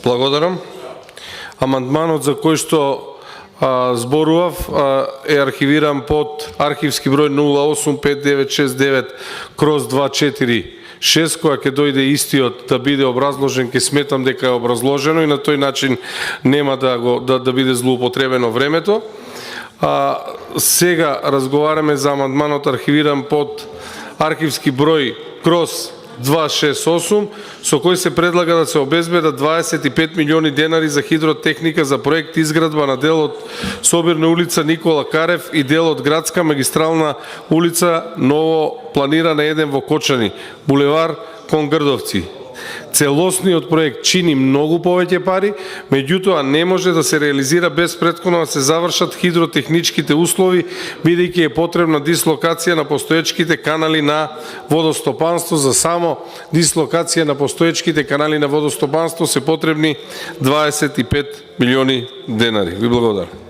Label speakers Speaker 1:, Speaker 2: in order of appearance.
Speaker 1: Благодарам. Амандманот за кој што зборував е архивиран под архивски број 085969/246, која ќе дојде истиот да биде образложен, ќе сметам дека е образложено и на тој начин нема да биде злоупотребено времето. Сега разговараме за амандманот архивиран под архивски број /268, со кој се предлага да се обезбедат 25 милиони денари за хидротехника за проект изградба на дел од Собирна улица Никола Карев и дел од градска магистрална улица ново планирана 1 во Кочани, булевар кон Грдовци. Целосниот проект чини многу повеќе пари, меѓутоа не може да се реализира без претходно да се завршат хидротехничките услови, бидејќи е потребна дислокација на постоечките канали на водостопанство. За само дислокација на постоечките канали на водостопанство се потребни 25 милиони денари. Ви благодарам.